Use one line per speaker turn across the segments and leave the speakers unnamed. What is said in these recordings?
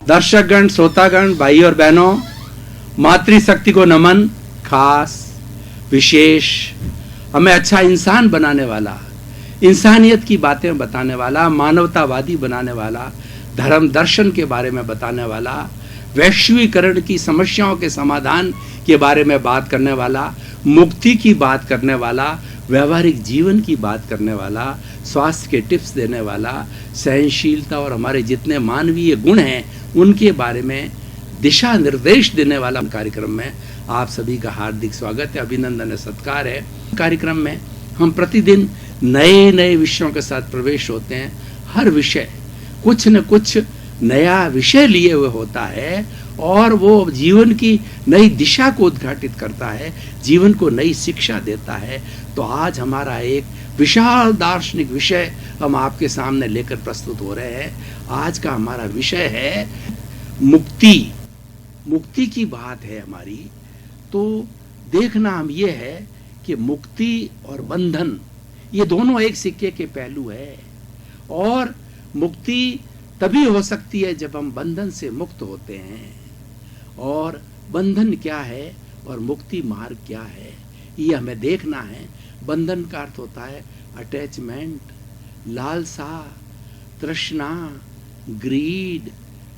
दर्शकगण, श्रोतागण, भाई और बहनों, मातृशक्ति को नमन। खास विशेष हमें अच्छा इंसान बनाने वाला, इंसानियत की बातें बताने वाला, मानवतावादी बनाने वाला, धर्म दर्शन के बारे में बताने वाला, वैश्वीकरण की समस्याओं के समाधान के बारे में बात करने वाला, मुक्ति की बात करने वाला, व्यवहारिक जीवन की बात करने वाला, स्वास्थ्य के टिप्स देने वाला, सहनशीलता और हमारे जितने मानवीय गुण हैं उनके बारे में दिशा निर्देश देने वाला कार्यक्रम में आप सभी का हार्दिक स्वागत है, अभिनंदन है, सत्कार है। कार्यक्रम में हम प्रतिदिन नए नए विषयों के साथ प्रवेश होते हैं। हर विषय कुछ न कुछ नया विषय लिए हुए होता है और वो जीवन की नई दिशा को उद्घाटित करता है, जीवन को नई शिक्षा देता है। तो आज हमारा एक विशाल दार्शनिक विषय हम आपके सामने लेकर प्रस्तुत हो रहे हैं। आज का हमारा विषय है मुक्ति। मुक्ति की बात है हमारी। तो देखना हम ये है कि मुक्ति और बंधन ये दोनों एक सिक्के के पहलू है, और मुक्ति तभी हो सकती है जब हम बंधन से मुक्त होते हैं। और बंधन क्या है और मुक्ति मार्ग क्या है, ये हमें देखना है। बंधन का अर्थ होता है अटैचमेंट, लालसा, तृष्णा, ग्रीड,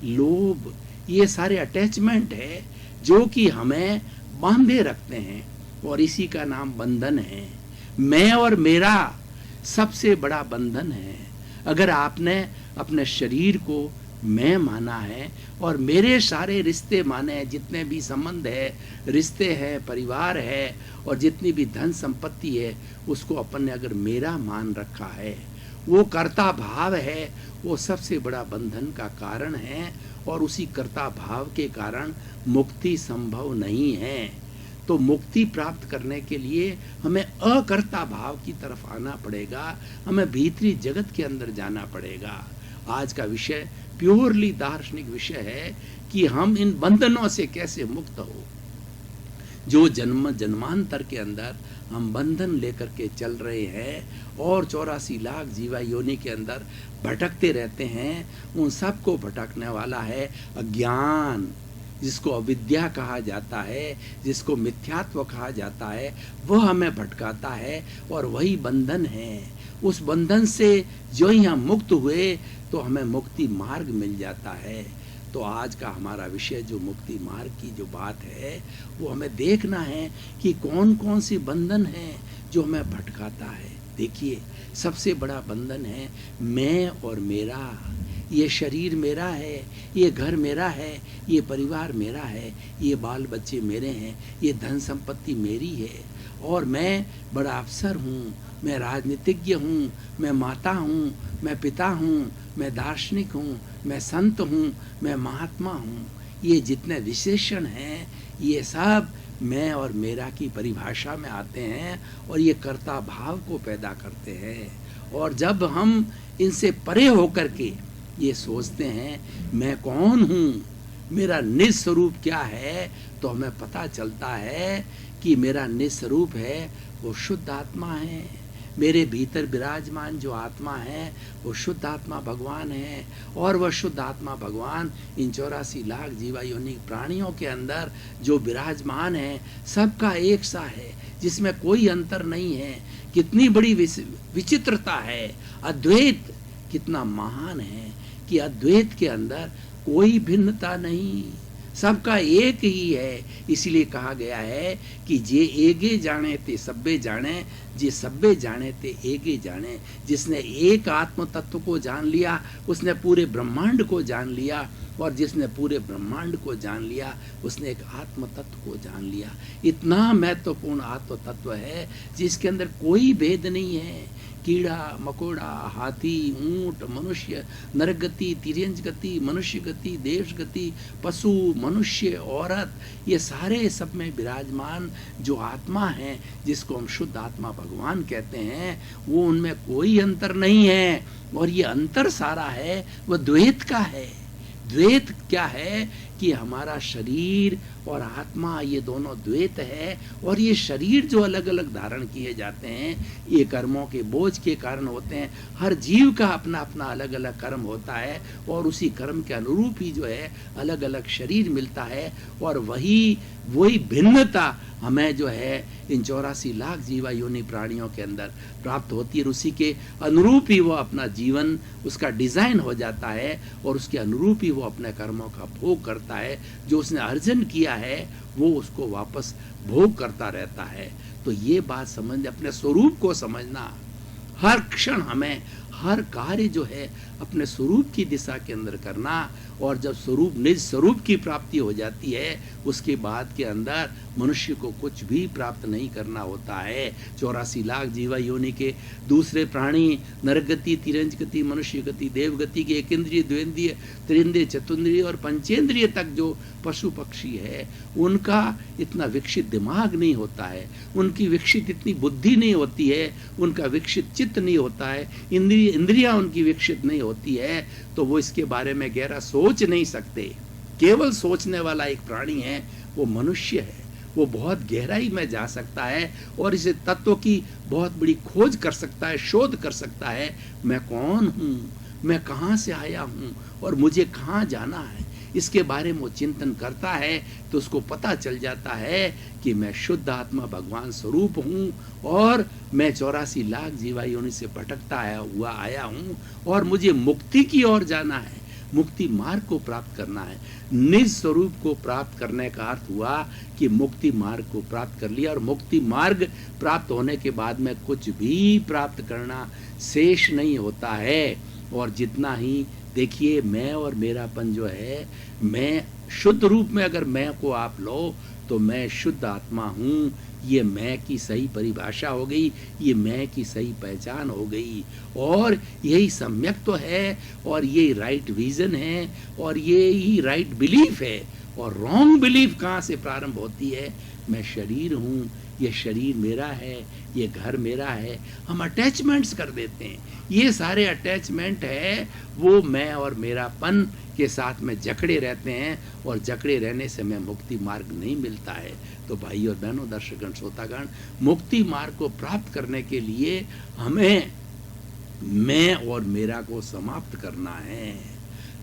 लोभ। ये सारे अटैचमेंट है जो कि हमें बांधे रखते हैं, और इसी का नाम बंधन है। मैं और मेरा सबसे बड़ा बंधन है। अगर आपने अपने शरीर को मैं माना है और मेरे सारे रिश्ते माने हैं, जितने भी संबंध है, रिश्ते हैं, परिवार है और जितनी भी धन संपत्ति है, उसको अपन ने अगर मेरा मान रखा है, वो कर्ता भाव है, वो सबसे बड़ा बंधन का कारण है। और उसी कर्ता भाव के कारण मुक्ति संभव नहीं है। तो मुक्ति प्राप्त करने के लिए हमें अकर्ता भाव की तरफ आना पड़ेगा, हमें भीतरी जगत के अंदर जाना पड़ेगा। आज का विषय प्योरली दार्शनिक विषय है कि हम इन बंधनों से कैसे मुक्त हो। जो जन्म जन्मांतर के अंदर हम बंधन लेकर के चल रहे हैं और 84 लाख जीवा योनि के अंदर भटकते रहते हैं, उन सबको भटकने वाला है अज्ञान, जिसको अविद्या कहा जाता है, जिसको मिथ्यात्व कहा जाता है। वह हमें भटकाता है और वही बंधन है। उस बंधन से जो ही हम मुक्त हुए तो हमें मुक्ति मार्ग मिल जाता है। तो आज का हमारा विषय जो मुक्ति मार्ग की जो बात है, वो हमें देखना है कि कौन कौन सी बंधन है जो हमें भटकाता है। देखिए, सबसे बड़ा बंधन है मैं और मेरा। ये शरीर मेरा है, ये घर मेरा है, ये परिवार मेरा है, ये बाल बच्चे मेरे हैं, ये धन संपत्ति मेरी है, और मैं बड़ा अफसर हूँ, मैं राजनीतिज्ञ हूँ, मैं माता हूँ, मैं पिता हूँ, मैं दार्शनिक हूँ, मैं संत हूँ, मैं महात्मा हूँ। ये जितने विशेषण हैं, ये सब मैं और मेरा की परिभाषा में आते हैं और ये कर्ता भाव को पैदा करते हैं। और जब हम इनसे परे होकर के ये सोचते हैं मैं कौन हूँ, मेरा निज स्वरूप क्या है, तो हमें पता चलता है कि मेरा निज स्वरूप है वो शुद्ध आत्मा है। मेरे भीतर विराजमान जो आत्मा है वो शुद्ध आत्मा भगवान है, और वह शुद्ध आत्मा भगवान इन 84 लाख जीवा योनि प्राणियों के अंदर जो विराजमान है, सबका एक सा है, जिसमें कोई अंतर नहीं है। कितनी बड़ी विचित्रता है। अद्वैत कितना महान है कि अद्वैत के अंदर कोई भिन्नता नहीं, सबका एक ही है। इसलिए कहा गया है कि जे एगे जाने ते सब्बे जाने, जे सब्बे जाने ते एगे जाने। जिसने एक आत्म तत्व को जान लिया उसने पूरे ब्रह्मांड को जान लिया, और जिसने पूरे ब्रह्मांड को जान लिया उसने एक आत्म तत्व को जान लिया। इतना महत्वपूर्ण आत्म तत्व है जिसके अंदर कोई भेद नहीं है। कीड़ा मकोड़ा, हाथी, ऊंट, मनुष्य, नरक गति, तिर्यंज गति, मनुष्य गति, देश गति, पशु, मनुष्य, औरत, ये सारे सब में विराजमान जो आत्मा है, जिसको हम शुद्ध आत्मा भगवान कहते हैं, वो उनमें कोई अंतर नहीं है। और ये अंतर सारा है वह द्वैत का है। द्वैत क्या है कि हमारा शरीर और आत्मा, ये दोनों द्वैत है। और ये शरीर जो अलग अलग धारण किए जाते हैं, ये कर्मों के बोझ के कारण होते हैं। हर जीव का अपना अपना अलग अलग कर्म होता है और उसी कर्म के अनुरूप ही जो है अलग अलग शरीर मिलता है। और वही भिन्नता हमें जो है इन 84 लाख जीवा योनि प्राणियों के अंदर प्राप्त होती है। उसी के अनुरूप ही वो अपना जीवन, उसका डिजाइन हो जाता है और उसके अनुरूप ही वो अपने कर्मों का भोग करता है। जो उसने अर्जन किया है वो उसको वापस भोग करता रहता है। तो ये बात समझ, अपने स्वरूप को समझना, हर क्षण हमें हर कार्य जो है अपने स्वरूप की दिशा के अंदर करना। और जब स्वरूप, निज स्वरूप की प्राप्ति हो जाती है, उसके बाद के अंदर मनुष्य को कुछ भी प्राप्त नहीं करना होता है। 84 लाख जीवा योनि के दूसरे प्राणी, नरगति, तिरंज गति, मनुष्य गति, देव गति के एक इंद्रिय, द्वेंद्रिय, त्रिंद्रिय, चतुन्द्रिय और पंचेंद्रिय तक जो पशु पक्षी है, उनका इतना विकसित दिमाग नहीं होता है, उनकी विकसित इतनी बुद्धि नहीं होती है, उनका विकसित चित्त नहीं होता है, इंद्रियां उनकी विकसित नहीं होती है, तो वो इसके बारे में गहरा सोच नहीं सकते। केवल सोचने वाला एक प्राणी है, वो मनुष्य है। वो बहुत गहराई में जा सकता है और इस तत्व की बहुत बड़ी खोज कर सकता है, शोध कर सकता है। मैं कौन हूँ, मैं कहाँ से आया हूँ और मुझे कहाँ जाना है, इसके बारे में वो चिंतन करता है तो उसको पता चल जाता है कि मैं शुद्ध आत्मा भगवान स्वरूप हूँ और मैं 84 लाख जीवा योनि से भटकता हुआ आया हूँ और मुझे मुक्ति की ओर जाना है, मुक्ति मार्ग को प्राप्त करना है। निज स्वरूप को प्राप्त करने का अर्थ हुआ कि मुक्ति मार्ग को प्राप्त कर लिया। और मुक्ति मार्ग प्राप्त होने के बाद में कुछ भी प्राप्त करना शेष नहीं होता है। और जितना ही देखिए, मैं और मेरापन जो है, मैं शुद्ध रूप में अगर मैं को आप लो तो मैं शुद्ध आत्मा हूँ। ये मैं की सही परिभाषा हो गई, ये मैं की सही पहचान हो गई और यही सम्यक तो है और ये राइट विजन है और ये ही राइट बिलीफ है। और रॉन्ग बिलीफ कहाँ से प्रारंभ होती है? मैं शरीर हूँ, ये शरीर मेरा है, ये घर मेरा है। हम अटैचमेंट्स कर देते हैं, ये सारे अटैचमेंट है वो मैं और मेरापन के साथ में जकड़े रहते हैं और जकड़े रहने से हमें मुक्ति मार्ग नहीं मिलता है। तो भाई और बहनों, दर्शकगण, श्रोतागण, मुक्ति मार्ग को प्राप्त करने के लिए हमें मैं और मेरा को समाप्त करना है।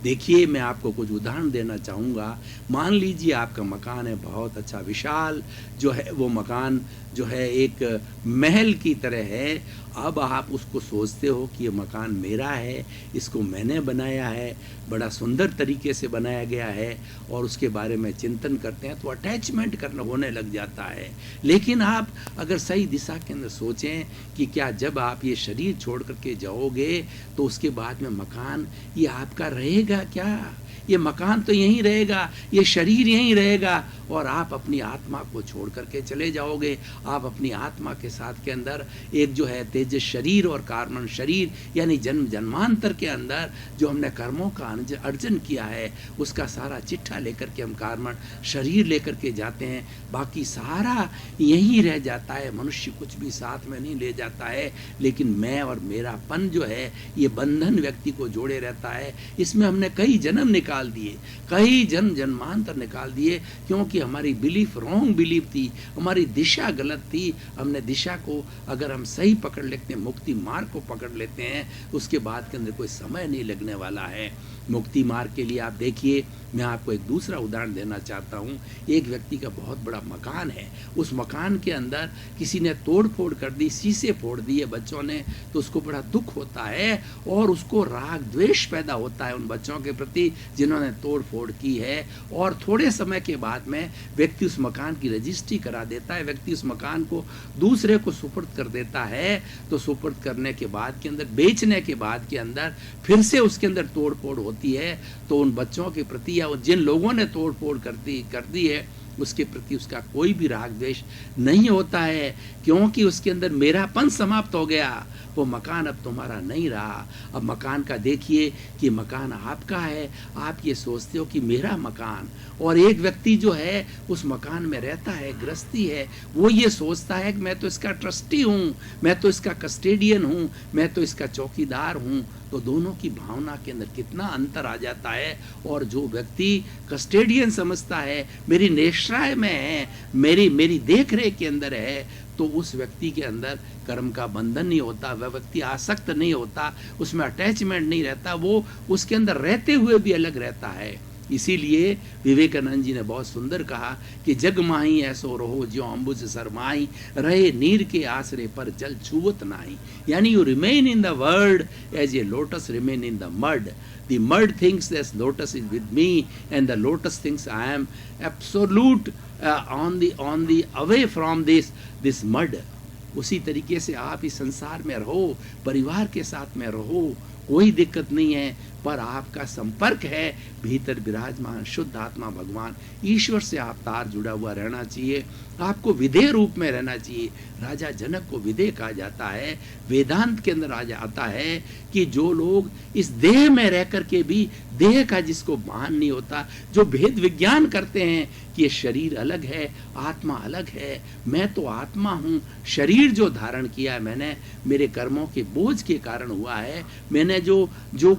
देखिए, मैं आपको कुछ उदाहरण देना चाहूँगा। मान लीजिए आपका मकान है बहुत अच्छा, विशाल जो है वो मकान जो है एक महल की तरह है। अब आप उसको सोचते हो कि ये मकान मेरा है, इसको मैंने बनाया है, बड़ा सुंदर तरीके से बनाया गया है और उसके बारे में चिंतन करते हैं तो अटैचमेंट करना होने लग जाता है। लेकिन आप अगर सही दिशा के अंदर सोचें कि क्या जब आप ये शरीर छोड़ करके जाओगे तो उसके बाद में मकान ये आपका रहेगा क्या? ये मकान तो यहीं रहेगा, ये शरीर यहीं रहेगा और आप अपनी आत्मा को छोड़ करके चले जाओगे। आप अपनी आत्मा के साथ के अंदर एक जो है तेजस शरीर और कार्बन शरीर, यानी जन्म जन्मांतर के अंदर जो हमने कर्मों का अर्जन किया है उसका सारा चिट्ठा लेकर के हम कार्बन शरीर लेकर के जाते हैं। बाकी सारा यहीं रह जाता है, मनुष्य कुछ भी साथ में नहीं ले जाता है। लेकिन मैं और मेरापन जो है ये बंधन व्यक्ति को जोड़े रहता है। इसमें हमने कई जन्म निकाल दिए, कई जन्म जन्मांतर निकाल दिए, क्योंकि हमारी बिलीफ रॉन्ग बिलीफ थी, हमारी दिशा गलत थी। हमने दिशा को अगर हम सही पकड़ लेते हैं, मुक्ति मार्ग को पकड़ लेते हैं, उसके बाद के अंदर कोई समय नहीं लगने वाला है। मुक्ति मार्ग के लिए आप देखिए, मैं आपको एक दूसरा उदाहरण देना चाहता हूँ। एक व्यक्ति का बहुत बड़ा मकान है, उस मकान के अंदर किसी ने तोड़ फोड़ कर दी, शीशे फोड़ दिए बच्चों ने, तो उसको बड़ा दुख होता है और उसको राग द्वेष पैदा होता है उन बच्चों के प्रति जिन्होंने तोड़ फोड़ की है। और थोड़े समय के बाद में व्यक्ति उस मकान की रजिस्ट्री करा देता है, व्यक्ति उस मकान को दूसरे को सुपुर्द कर देता है। तो सुपुर्द करने के बाद के अंदर, बेचने के बाद के अंदर फिर से उसके अंदर तोड़ फोड़ होती है। तो उन बच्चों के प्रति या जिन लोगों ने तोड़ फोड़ कर दी है उसके प्रति उसका कोई भी राग द्वेष नहीं होता है, क्योंकि उसके अंदर मेरापन समाप्त हो गया। वो मकान अब तुम्हारा नहीं रहा। अब मकान का देखिए कि मकान आपका है, आप ये सोचते हो कि मेरा मकान। और एक व्यक्ति जो है उस मकान में रहता है, गृहस्थी है, वो ये सोचता है कि मैं तो इसका ट्रस्टी हूँ, मैं तो इसका कस्टेडियन हूँ, मैं तो इसका चौकीदार हूँ। तो दोनों की भावना के अंदर कितना अंतर आ जाता है। और जो व्यक्ति कस्टेडियन समझता है, मेरी निश्चय में है, मेरी देख रेख के अंदर है, तो उस व्यक्ति के अंदर कर्म का बंधन नहीं होता, वह व्यक्ति आसक्त नहीं होता, उसमें अटैचमेंट नहीं रहता, वो उसके अंदर रहते हुए भी अलग रहता है। इसीलिए विवेकानंद जी ने बहुत सुंदर कहा कि जग माही ऐसो रहो ज्यों अम्बुज सरमाई, रहे नीर के आसरे पर जल छुवत नाही। यानी you remain in the world as a lotus remain in the mud. The mud thinks this lotus is with me, and the lotus thinks I am absolute on the away from this mud. उसी तरीके से आप इस संसार में रहो, परिवार के साथ में रहो, कोई दिक्कत नहीं है, पर आपका संपर्क है भीतर विराजमान शुद्ध आत्मा भगवान ईश्वर से आप तार जुड़ा हुआ रहना चाहिए। आपको विधेय रूप में रहना चाहिए। राजा जनक को विधेय कहा जाता है। वेदांत के अंदर आ जाता है कि जो लोग इस देह में रह करके भी देह का जिसको भान नहीं होता, जो भेद विज्ञान करते हैं कि ये शरीर अलग है, आत्मा अलग है, मैं तो आत्मा हूँ, शरीर जो धारण किया है मैंने मेरे कर्मों के बोझ के कारण हुआ है, मैंने जो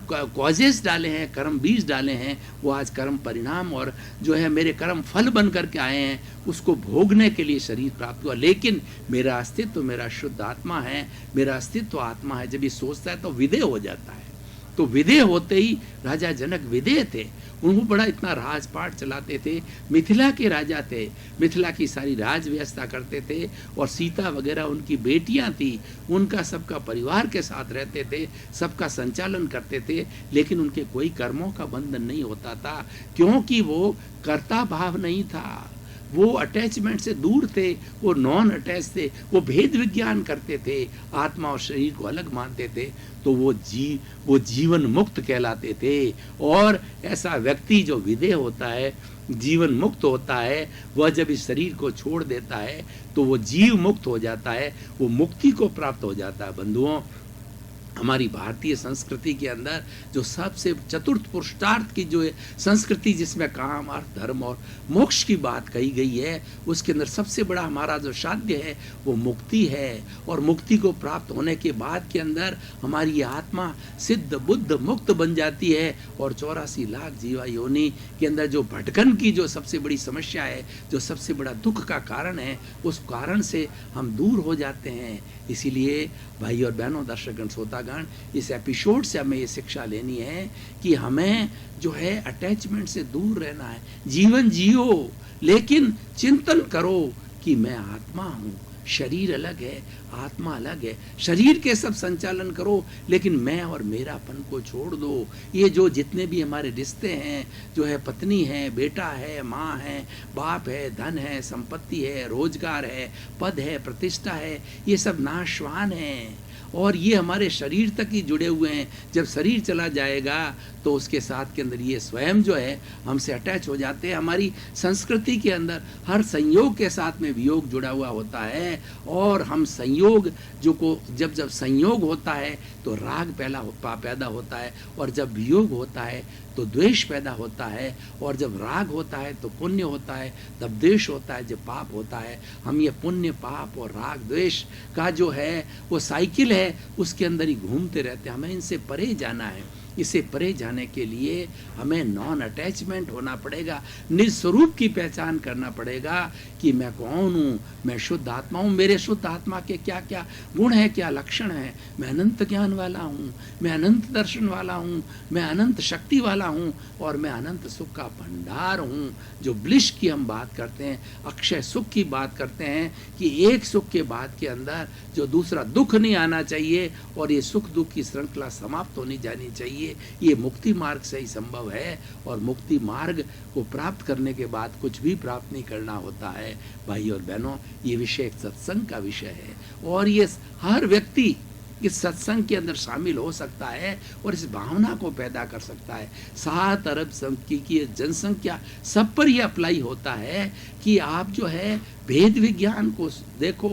कॉजेस डाले हैं, कर्म बीज डाले हैं, वो आज कर्म परिणाम और जो है मेरे कर्म फल बन करके आए हैं, उसको भोगने के लिए शरीर प्राप्त हुआ। लेकिन मेरा अस्तित्व मेरा शुद्ध आत्मा है, मेरा अस्तित्व आत्मा है। जब ये सोचता है तो विधेय हो जाता है। तो विधेय होते ही राजा जनक विधेय थे। उनको बड़ा इतना राजपाट चलाते थे। मिथिला के राजा थे, मिथिला की सारी राज व्यवस्था करते थे, और सीता वगैरह उनकी बेटियां थी, उनका सबका परिवार के साथ रहते थे, सबका संचालन करते थे। लेकिन उनके कोई कर्मों का बंधन नहीं होता था, क्योंकि वो कर्ता भाव नहीं था, वो अटैचमेंट से दूर थे, वो नॉन अटैच थे, वो भेद विज्ञान करते थे, आत्मा और शरीर को अलग मानते थे। तो वो जीवन मुक्त कहलाते थे। और ऐसा व्यक्ति जो विधेय होता है, जीवन मुक्त होता है, वह जब इस शरीर को छोड़ देता है तो वो जीव मुक्त हो जाता है, वो मुक्ति को प्राप्त हो जाता है। बंधुओं, हमारी भारतीय संस्कृति के अंदर जो सबसे चतुर्थ पुरुषार्थ की जो संस्कृति, जिसमें काम अर्थ धर्म और मोक्ष की बात कही गई है, उसके अंदर सबसे बड़ा हमारा जो साध्य है वो मुक्ति है। और मुक्ति को प्राप्त होने के बाद के अंदर हमारी आत्मा सिद्ध बुद्ध मुक्त बन जाती है। और 84 लाख जीवा योनि के अंदर जो भटकन की जो सबसे बड़ी समस्या है, जो सबसे बड़ा दुख का कारण है, उस कारण से हम दूर हो जाते हैं। इसीलिए भाई और बहनों, दर्शकगण, श्रोतागण, इस एपिसोड से हमें ये शिक्षा लेनी है कि हमें जो है अटैचमेंट से दूर रहना है। जीवन जियो, लेकिन चिंतन करो कि मैं आत्मा हूँ, शरीर अलग है, आत्मा अलग है। शरीर के सब संचालन करो, लेकिन मैं और मेरापन को छोड़ दो। ये जो जितने भी हमारे रिश्ते हैं, जो है पत्नी है, बेटा है, माँ है, बाप है, धन है, संपत्ति है, रोजगार है, पद है, प्रतिष्ठा है, ये सब नाशवान है और ये हमारे शरीर तक ही जुड़े हुए हैं। जब शरीर चला जाएगा तो उसके साथ के अंदर ये स्वयं जो है हमसे अटैच हो जाते हैं। हमारी संस्कृति के अंदर हर संयोग के साथ में वियोग जुड़ा हुआ होता है, और हम संयोग जब संयोग होता है तो राग पैदा होता है, और जब वियोग होता है तो द्वेष पैदा होता है, और जब राग होता है तो पुण्य होता है, तब द्वेष होता है, जब पाप होता है। हम ये पुण्य पाप और राग द्वेष का जो है वो साइकिल है, उसके अंदर ही घूमते रहते हैं। हमें इनसे परे जाना है। इसे परे जाने के लिए हमें नॉन अटैचमेंट होना पड़ेगा, निज स्वरूप की पहचान करना पड़ेगा कि मैं कौन हूँ, मैं शुद्ध आत्मा हूँ, मेरे शुद्ध आत्मा के क्या क्या गुण है, क्या लक्षण है। मैं अनंत ज्ञान वाला हूँ, मैं अनंत दर्शन वाला हूँ, मैं अनंत शक्ति वाला हूँ, और मैं अनंत सुख का भंडार हूँ। जो ब्लिश की हम बात करते हैं, अक्षय सुख की बात करते हैं कि एक सुख के बाद के अंदर जो दूसरा दुख नहीं आना चाहिए, और ये सुख दुख की श्रृंखला समाप्त होनी जानी चाहिए। ये मुक्ति मार्ग से ही संभव है, और मुक्ति मार्ग को प्राप्त करने के बाद कुछ भी प्राप्त नहीं करना होता है। भाई और बहनों, ये विषय एक सत्संग का विषय है, और ये हर व्यक्ति इस सत्संग के अंदर शामिल हो सकता है और इस भावना को पैदा कर सकता है। 7 अरब की जनसंख्या सब पर यह अप्लाई होता है कि आप जो है भेद विज्ञान को देखो,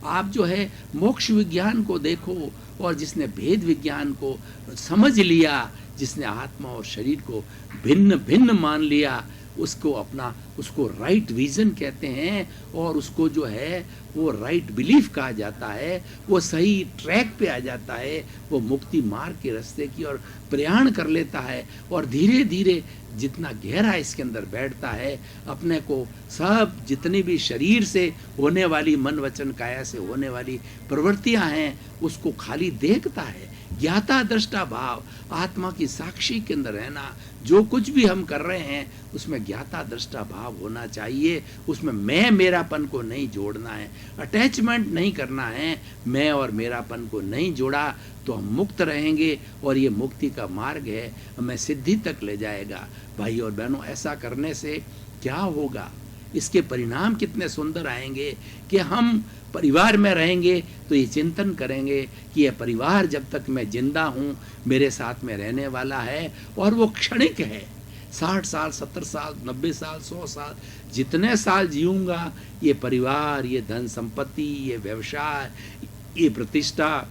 आप जो है मोक्ष विज्ञान को देखो, और जिसने भेद विज्ञान को समझ लिया, जिसने आत्मा और शरीर को भिन्न भिन्न मान लिया, उसको अपना उसको राइट विजन कहते हैं, और उसको जो है वो राइट बिलीफ कहा जाता है। वो सही ट्रैक पे आ जाता है, वो मुक्ति मार्ग के रास्ते की ओर प्रयाण कर लेता है, और धीरे धीरे जितना गहरा इसके अंदर बैठता है, अपने को सब जितनी भी शरीर से होने वाली, मन वचन काया से होने वाली प्रवृत्तियां हैं, उसको खाली देखता है। ज्ञाता दृष्टा भाव, आत्मा की साक्षी के अंदर रहना, जो कुछ भी हम कर रहे हैं उसमें ज्ञाता दृष्टा भाव होना चाहिए। उसमें मैं मेरापन को नहीं जोड़ना है, अटैचमेंट नहीं करना है, मैं और मेरापन को नहीं जोड़ा तो हम मुक्त रहेंगे, और ये मुक्ति का मार्ग है, हमें सिद्धि तक ले जाएगा। भाई और बहनों, ऐसा करने से क्या होगा, इसके परिणाम कितने सुंदर आएंगे कि हम परिवार में रहेंगे तो ये चिंतन करेंगे कि यह परिवार जब तक मैं जिंदा हूँ मेरे साथ में रहने वाला है, और वो क्षणिक है। 60 साल, 70 साल, 90 साल, 100 साल, जितने साल जीऊंगा, ये परिवार, ये धन संपत्ति, ये व्यवसाय, ये प्रतिष्ठा,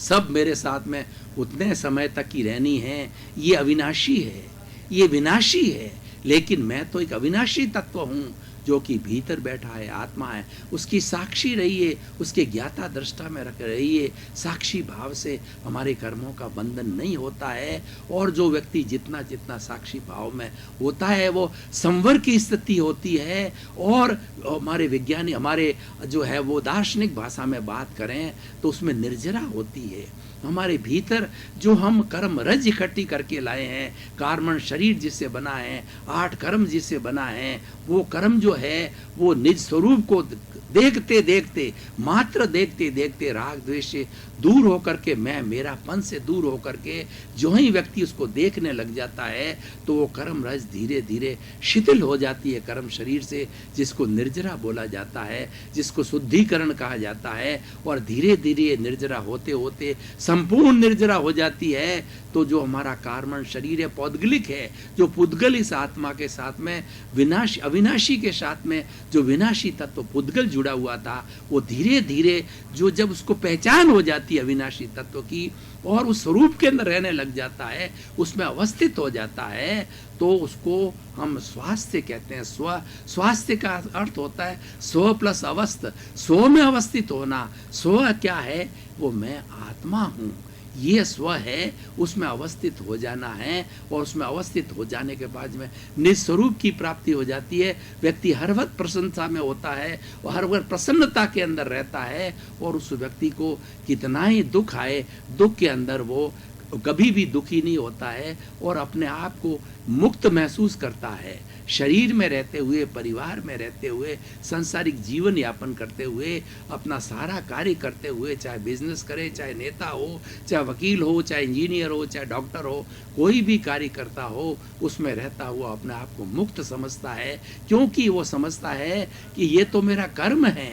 सब मेरे साथ में उतने समय तक ही रहनी है। ये अविनाशी है, ये विनाशी है, लेकिन मैं तो एक अविनाशी तत्व हूँ जो कि भीतर बैठा है, आत्मा है। उसकी साक्षी रहिए, उसके ज्ञाता दृष्टा में रख रहिए। साक्षी भाव से हमारे कर्मों का बंधन नहीं होता है, और जो व्यक्ति जितना जितना साक्षी भाव में होता है वो संवर की स्थिति होती है। और हमारे विज्ञानी, हमारे जो है वो दार्शनिक भाषा में बात करें तो उसमें निर्जरा होती है। हमारे भीतर जो हम कर्म रज इकट्ठी करके लाए हैं, कार्मण शरीर जिससे बना है, 8 कर्म जिससे बना है, वो कर्म जो है वो निज स्वरूप को देखते देखते, मात्र देखते देखते, राग द्वेष से दूर होकर के, मैं मेरापन से दूर होकर के जो ही व्यक्ति उसको देखने लग जाता है तो वो कर्म रज धीरे धीरे शिथिल हो जाती है। कर्म शरीर से, जिसको निर्जरा बोला जाता है, जिसको शुद्धिकरण कहा जाता है, और धीरे धीरे निर्जरा होते होते संपूर्ण निर्जरा हो जाती है। तो जो हमारा कार्मण शरीर है, पौद्गलिक है, जो पुद्गल इस आत्मा के साथ में विनाश अविनाशी के साथ में जो विनाशी तत्व पुद्गल जुड़ा हुआ था, वो धीरे धीरे जो जब उसको पहचान हो जाती है अविनाशी तत्व की, और उस स्वरूप के अंदर रहने लग जाता है, उसमें अवस्थित हो जाता है, तो उसको हम स्वास्थ्य कहते हैं। स्वास्थ्य का अर्थ होता है स्व प्लस अवस्थ, स्व में अवस्थित होना। स्व क्या है? वो मैं आत्मा हूँ, ये स्व है, उसमें अवस्थित हो जाना है, और उसमें अवस्थित हो जाने के बाद में निस्वरूप की प्राप्ति हो जाती है। व्यक्ति हर वक्त प्रसन्नता में होता है, और हर वक्त प्रसन्नता के अंदर रहता है, और उस व्यक्ति को कितना ही दुख आए, दुख के अंदर वो कभी भी दुखी नहीं होता है, और अपने आप को मुक्त महसूस करता है। शरीर में रहते हुए, परिवार में रहते हुए, सांसारिक जीवन यापन करते हुए, अपना सारा कार्य करते हुए, चाहे बिजनेस करे, चाहे नेता हो, चाहे वकील हो, चाहे इंजीनियर हो, चाहे डॉक्टर हो, कोई भी कार्य करता हो, उसमें रहता हुआ अपने आप को मुक्त समझता है, क्योंकि वो समझता है कि ये तो मेरा कर्म है,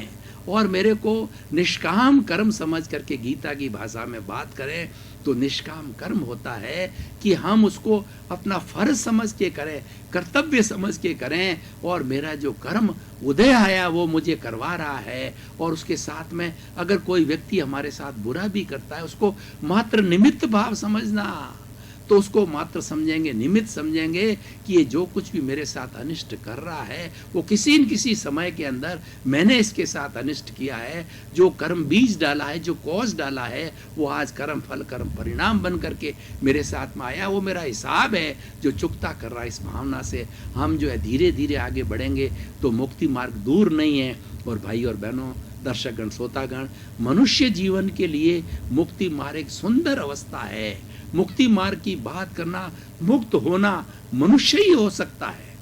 और मेरे को निष्काम कर्म समझ करके, गीता की भाषा में बात करें तो निष्काम कर्म होता है कि हम उसको अपना फर्ज समझ के करें, कर्तव्य समझ के करें, और मेरा जो कर्म उदय आया वो मुझे करवा रहा है। और उसके साथ में अगर कोई व्यक्ति हमारे साथ बुरा भी करता है, उसको मात्र निमित्त भाव समझना, तो उसको मात्र समझेंगे, निमित्त समझेंगे कि ये जो कुछ भी मेरे साथ अनिष्ट कर रहा है, वो किसी न किसी समय के अंदर मैंने इसके साथ अनिष्ट किया है। जो कर्म बीज डाला है, जो कॉज डाला है, वो आज कर्म फल, कर्म परिणाम बन करके मेरे साथ में आया। वो मेरा हिसाब है जो चुकता कर रहा है। इस भावना से हम जो है धीरे धीरे आगे बढ़ेंगे तो मुक्ति मार्ग दूर नहीं है। और भाई और बहनों, दर्शकगण, श्रोतागण, मनुष्य जीवन के लिए मुक्ति मार्ग एक सुंदर अवस्था है। मुक्ति मार्ग की बात करना, मुक्त होना मनुष्य ही हो सकता है।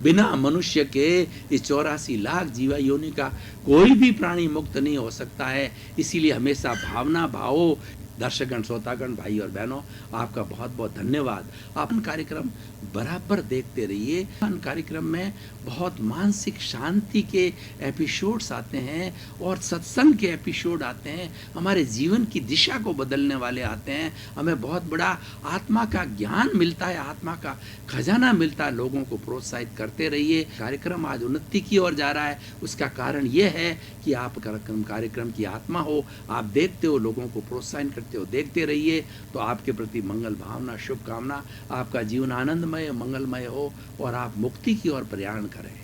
बिना मनुष्य के इस 84 लाख जीवा योनि का कोई भी प्राणी मुक्त नहीं हो सकता है। इसीलिए हमेशा भावना भावो। दर्शकगण, श्रोतागण, भाई और बहनों, आपका बहुत बहुत धन्यवाद। आप कार्यक्रम बराबर देखते रहिए। कार्यक्रम में बहुत मानसिक शांति के एपिसोड्स आते हैं, और सत्संग के एपिसोड आते हैं, हमारे जीवन की दिशा को बदलने वाले आते हैं। हमें बहुत बड़ा आत्मा का ज्ञान मिलता है, आत्मा का खजाना मिलता है। लोगों को प्रोत्साहित करते रहिए। कार्यक्रम आज उन्नति की ओर जा रहा है। उसका कारण यह है कि आप कार्यक्रम की आत्मा हो, आप देखते हो, लोगों को प्रोत्साहन करते समझते हो। देखते रहिए। तो आपके प्रति मंगल भावना, शुभकामना, आपका जीवन आनंदमय मंगलमय हो और आप मुक्ति की ओर प्रयाण करें।